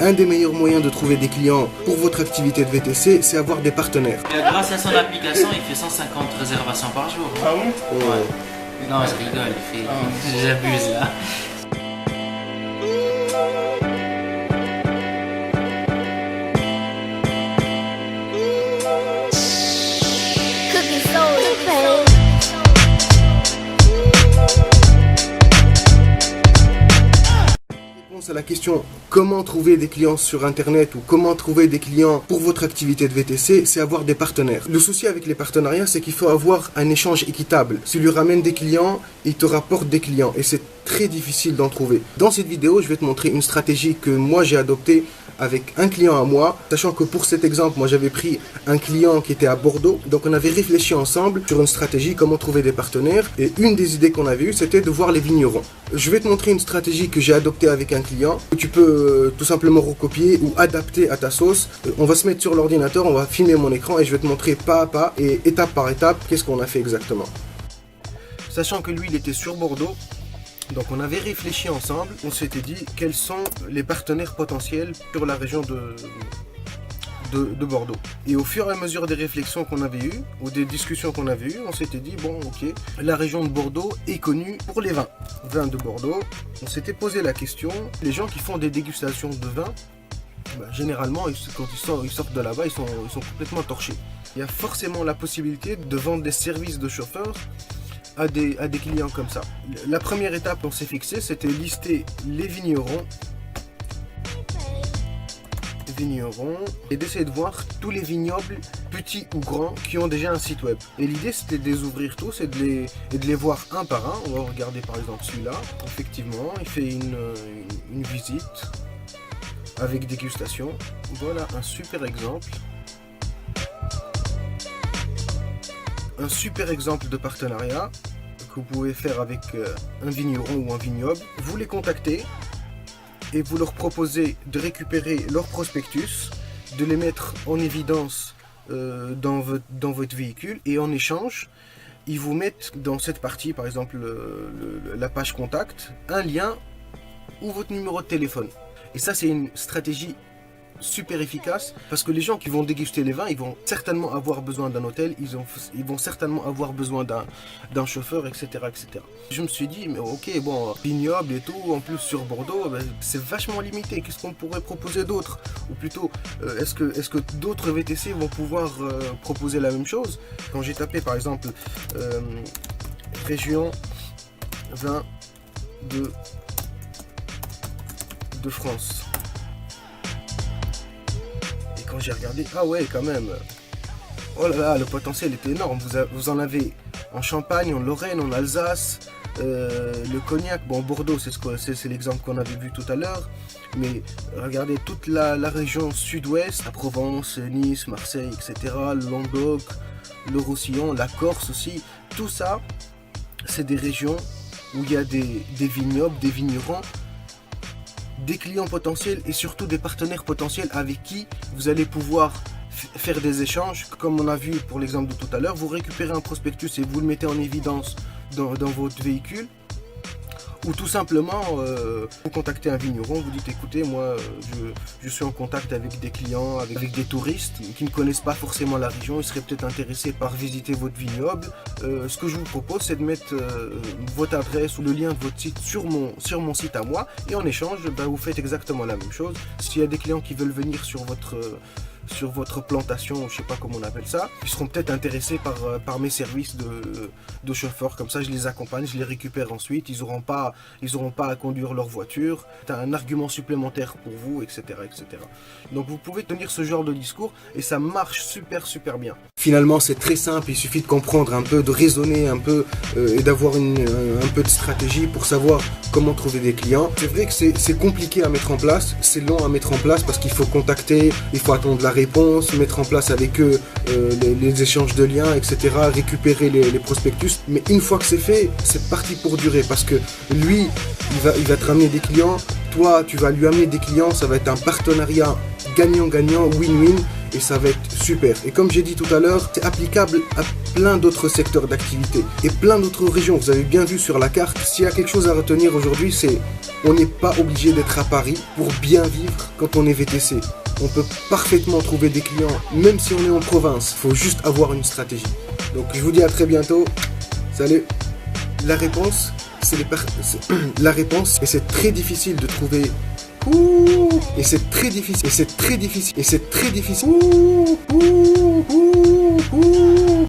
Un des meilleurs moyens de trouver des clients pour votre activité de VTC, c'est avoir des partenaires. Grâce à son application, il fait 150 réservations par jour. Ah bon? Ouais. Non, je rigole, j'abuse là. À la question comment trouver des clients sur internet ou comment trouver des clients pour votre activité de VTC, c'est avoir des partenaires. Le souci avec les partenariats, c'est qu'il faut avoir un échange équitable. Si tu lui ramènes des clients, il te rapporte des clients et c'est très difficile d'en trouver. Dans cette vidéo, je vais te montrer une stratégie que moi j'ai adoptée avec un client à moi, sachant que pour cet exemple, moi j'avais pris un client qui était à Bordeaux, donc on avait réfléchi ensemble sur une stratégie, comment trouver des partenaires, et une des idées qu'on avait eues, c'était de voir les vignerons. Je vais te montrer une stratégie que j'ai adoptée avec un client, que tu peux tout simplement recopier ou adapter à ta sauce. On va se mettre sur l'ordinateur, on va filmer mon écran et je vais te montrer pas à pas et étape par étape qu'est-ce qu'on a fait exactement. Sachant que lui, il était sur Bordeaux, donc on avait réfléchi ensemble, on s'était dit quels sont les partenaires potentiels sur la région de Bordeaux. Et au fur et à mesure des réflexions qu'on avait eues, ou des discussions qu'on avait eues, on s'était dit, bon ok, la région de Bordeaux est connue pour les vins. Vins de Bordeaux, on s'était posé la question, les gens qui font des dégustations de vin, généralement, quand ils sortent de là-bas, ils sont complètement torchés. Il y a forcément la possibilité de vendre des services de chauffeurs à des clients comme ça. La première étape qu'on s'est fixé, c'était lister les vignerons et d'essayer de voir tous les vignobles, petits ou grands, qui ont déjà un site web. Et l'idée, c'était de les ouvrir tous et de les voir un par un. On va regarder par exemple celui-là. Effectivement, il fait une visite avec dégustation. Voilà un super exemple. Un super exemple de partenariat que vous pouvez faire avec un vigneron ou un vignoble. Vous les contactez et vous leur proposez de récupérer leur prospectus, de les mettre en évidence dans votre véhicule, et en échange, ils vous mettent dans cette partie, par exemple la page contact, un lien ou votre numéro de téléphone. Et ça, c'est une stratégie super efficace, parce que les gens qui vont déguster les vins, ils vont certainement avoir besoin d'un hôtel, ils vont certainement avoir besoin d'un chauffeur, etc., etc. Je me suis dit, mais ok, bon, vignoble et tout, en plus sur Bordeaux, c'est vachement limité. Qu'est-ce qu'on pourrait proposer d'autre? Ou plutôt, est-ce que d'autres VTC vont pouvoir proposer la même chose? Quand j'ai tapé par exemple région vin de France, quand j'ai regardé, ah ouais, quand même, oh là là, le potentiel était énorme. Vous en avez en Champagne, en Lorraine, en Alsace, le cognac, bon, Bordeaux, c'est l'exemple qu'on avait vu tout à l'heure, mais regardez toute la région sud-ouest, la Provence, Nice, Marseille, etc., le Languedoc, le Roussillon, la Corse aussi, tout ça, c'est des régions où il y a des vignobles, des vignerons, des clients potentiels et surtout des partenaires potentiels avec qui vous allez pouvoir faire des échanges. Comme on a vu pour l'exemple de tout à l'heure, vous récupérez un prospectus et vous le mettez en évidence dans votre véhicule, ou tout simplement vous contactez un vigneron, vous dites écoutez, moi je suis en contact avec des clients, avec des touristes qui ne connaissent pas forcément la région, ils seraient peut-être intéressés par visiter votre vignoble. Ce que je vous propose, c'est de mettre votre adresse ou le lien de votre site sur mon site à moi, et en échange, vous faites exactement la même chose. S'il y a des clients qui veulent venir sur votre plantation, je sais pas comment on appelle ça, ils seront peut-être intéressés par mes services de chauffeur. Comme ça, je les accompagne, je les récupère ensuite, ils auront pas à conduire leur voiture. C'est un argument supplémentaire pour vous, etc., etc. Donc vous pouvez tenir ce genre de discours et ça marche super bien. Finalement, c'est très simple, il suffit de comprendre un peu, de raisonner un peu et d'avoir un peu de stratégie pour savoir comment trouver des clients. C'est vrai que c'est compliqué à mettre en place, c'est long à mettre en place parce qu'il faut contacter, il faut attendre la réponse, mettre en place avec eux les échanges de liens, etc., récupérer les prospectus. Mais une fois que c'est fait, c'est parti pour durer parce que lui, il va te ramener des clients, toi, tu vas lui amener des clients, ça va être un partenariat gagnant-gagnant, win-win, et ça va être super. Et comme j'ai dit tout à l'heure, c'est applicable à plein d'autres secteurs d'activité et plein d'autres régions. Vous avez bien vu sur la carte, s'il y a quelque chose à retenir aujourd'hui, c'est On n'est pas obligé d'être à Paris pour bien vivre quand on est VTC. On peut parfaitement trouver des clients, même si on est en province. Il faut juste avoir une stratégie. Donc je vous dis à très bientôt. Salut. La réponse, la réponse, et c'est très difficile de trouver. Et c'est très difficile. Et c'est très difficile. Et c'est très difficile.